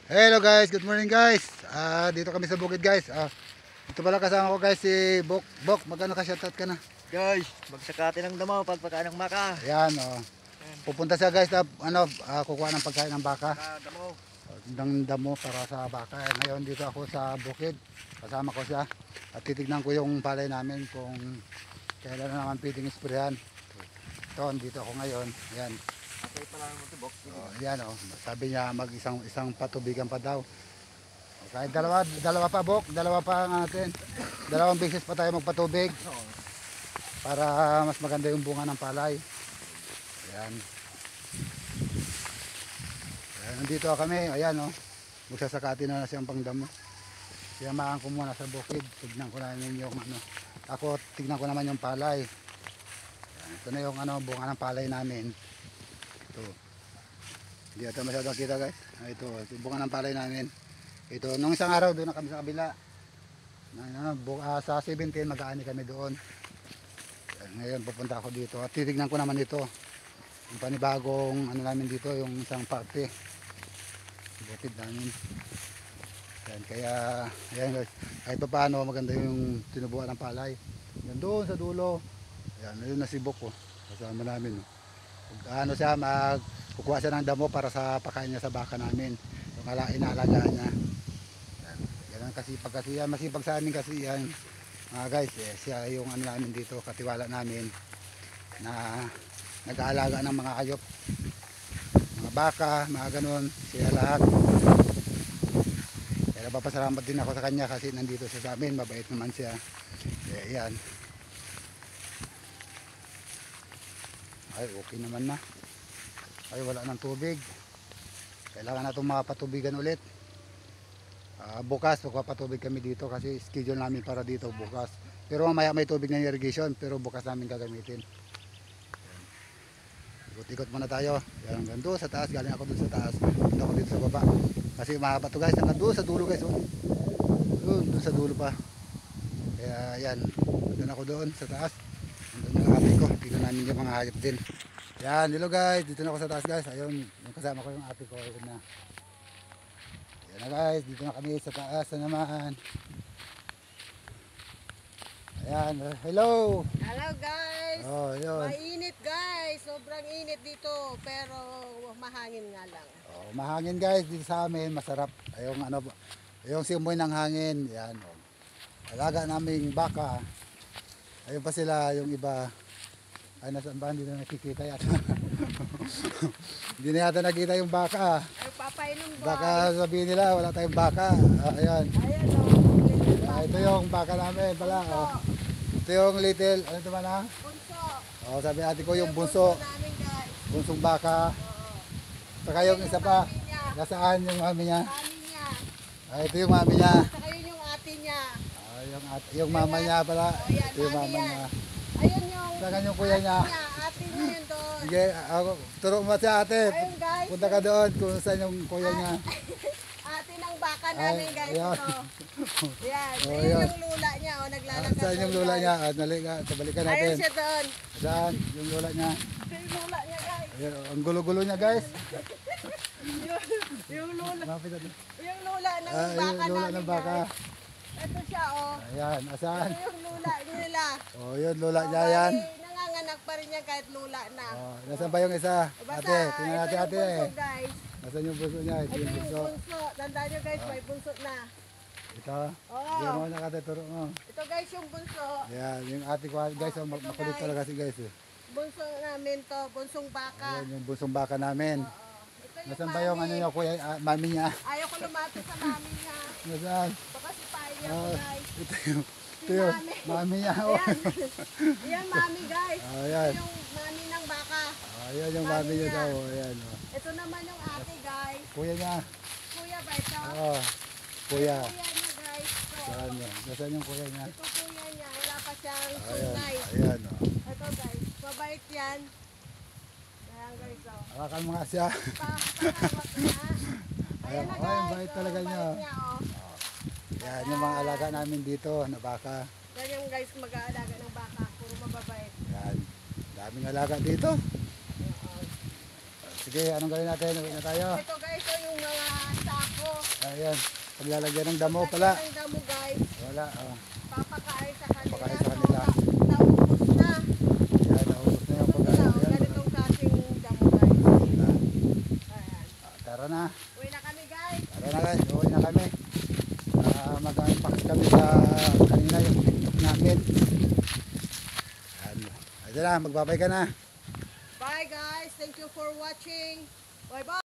Hello guys, good morning guys. Dito kami sa bukid guys. Ito pala kasama ko guys si Bok. Bok, magkano ka shoutout ka na? Guys, magsakati ng damo, pagpakain ng maka. Ayan, oh. Pupunta siya guys na kukuha ng pagkain ng baka. Damo. Ng damo para sa baka. Ngayon dito ako sa bukid. Kasama ko siya. At titignan ko yung palay namin kung kailan na naman pwedeng isprehan. Ito, dito ako ngayon. Ayan. Okay pala naman ito, Bok. Ayan, oh. Sabi niya isang patubigan pa daw. Kahit dalawa pa Bok, dalawa pa ang atin. Dalawang beses pa tayo magpatubig para mas maganda yung bunga ng palay. Ayan. Ayan, nandito kami, ayan oh. Magsasakati na siyang pangdamo. Siyamaan ko muna sa bukid. Tignan ko namin yung ako tignan ko naman yung palay. Ayan, ito na yung bunga ng palay namin. Ito. Hindi ito masyadong kita guys. Ito yung bunga ng palay namin. Ito, nung isang araw doon na kami sa kabila. Sa 17 mag-aani kami doon. Ngayon pupunta ako dito at titignan ko naman ito. Yung panibagong namin dito, yung isang parte. Bukid namin. Yan, kaya ayan guys, kahit pa paano maganda yung tinubuan ng palay. Yan doon sa dulo. Ayan, ayun na si Bok oh. Kasama namin oh. Kukuha siya ng damo para sa pakain niya sa baka namin. Yung inaalagaan niya. Yan kasipag kasi yan, masipag sa amin kasi yan. Guys, siya yung namin dito, katiwala namin na nag-aalaga ng mga hayop. Mga baka, mga ganun, siya lahat. Kaya napapasalamat din ako sa kanya kasi nandito siya sa amin, mabait naman siya. Yan. Ay, okay naman na. Ay, wala ng tubig. Kailangan na itong makapatubigan ulit. Bukas magpapatubig kami dito kasi schedule namin para dito bukas. Pero mamaya may tubig na irrigation pero bukas namin gagamitin. Ikot-ikot muna tayo. Yan, hanggang doon sa taas. Galing ako doon sa taas. Punta ako dito sa baba. Kasi mahaba to guys. Hanggang doon sa dulo guys. Oh. Doon sa dulo pa. Kaya yan. Doon ako doon sa taas. Doon yung ate ko. Tignan namin yung mga hayop din. Yan. Hello guys. Dito na ako sa taas guys. Ayun. Yung kasama ko yung ate ko. Ayun na. Yan na guys. Dito na kami sa taas na naman. Ayan. Hello. Hello guys! Oh, yun. Mainit guys! Sobrang init dito pero mahangin nga lang. Oh, mahangin guys dito sa amin, masarap. Yung simoy ng hangin, yan. Oh. Alaga naming baka. Ayun pa sila, yung iba. Ay, nasaan ba? Hindi na nakikita yata. Hindi na yata nakita yung baka. Ay, papainom boy! Baka sabihin nila, wala tayong baka. Ayan. Ayan o. Ito yung baka namin pala. Oh. Ito yung little, ano ito man ha? Bunso! Oh, sabi ate ko yung bunso. namin guys. Bunsong baka. Saka yung isa pa. Nasaan yung mami niya? Mami niya. Ito yung mami niya. Saka yun yung ate niya. Yung mama niya pala. O yan, Ito yung mami mama yan. niya. Ayun yung Saka yung kuya niya. ate niya yun doon. Sige, turo mo siya ate. Ayun guys. Punta ka doon kung saan yung kuya niya. Ate ng baka namin guys. ayan. Ito. Yan. Oh, Ayun yan. yung lula niya. O, naglalakad. Saan yung doon, lola guys. niya? Balikan natin. Ayun siya doon. Saan yung lola niya? Ito yung lula niya guys. Ayan, ang gulo-gulo niya guys. Yung lula. Lapit natin. Yung lula ng Yung baka lola namin, ng baka. guys. Ito siya, oh. Ayan, asan? Ito yung lula nila. Oh, yun lola niya yan. Ay, nanganganak pa rin yan kahit lula na. Oh, nasaan pa yung isa? Basta, Ate, tingnan natin ito ate yung eh. bunso, guys. Nasaan yung bunso niya? Ito Ito yung yung bunso. bunso. Tandaan nyo, guys, may bunso na. Ito. Oo. Hindi mo nakatuturo mo. Ito, guys, yung bunso. Ayan, yung ate ko guys, makulit guys. talaga si guys eh. Bunso namin to, bunsong baka. Ayan yung bunsong baka namin. Oo. Ito yung Nasaan ba yung mami. niya, kuya, mami niya? Ayaw ko lumapit sa mami niya. Nasaan? Baka si Paya ko, Oh, guys. ito yung mami niya. Oh. Ayan. Ayan, mami, guys. Ayan. Ito yung mami ng baka. Ayan yung mami niya daw. Ayan. Oh. Ito naman yung ate, guys. Kuya niya. Kuya ba ito? Oh, kuya. Kuya niya, guys. Ito, Saan niya? Nasaan yung kuya niya? ito kuya niya. Wala pa siyang Ayan. tunay. Ayan. Oh. Ito, guys. Mabait yan. Ayan, guys. Oh. Hawakan mo nga siya. Pahawak niya. Ayan. Ayan na, Oh, guys. yung bait talaga niya. Bait niya, oh. Yan yung mga alaga namin dito na baka. Yan yung guys mag-aalaga ng baka. Puro mababait. Yan. Daming alaga dito. Sige, anong gawin natin? Uwi na tayo. Ito, guys, oh, yung mga sako. Ayan. Paglalagyan ng damo pala. Ang damo guys, Wala. Oh. papakain sa kanila. Papakain sa kanila. So, naubos na. Ayan, naubos na yung Ito na, paglalagyan. ganitong klaseng damo guys. Ayan. Tara na. Uwi na kami guys. Tara na guys. Uwi na kami. Mag-unpack kami sa kanina yung picnic namin. Ayan. Ayan na. Magbabay ka na. Bye guys. Thank you for watching. Bye bye.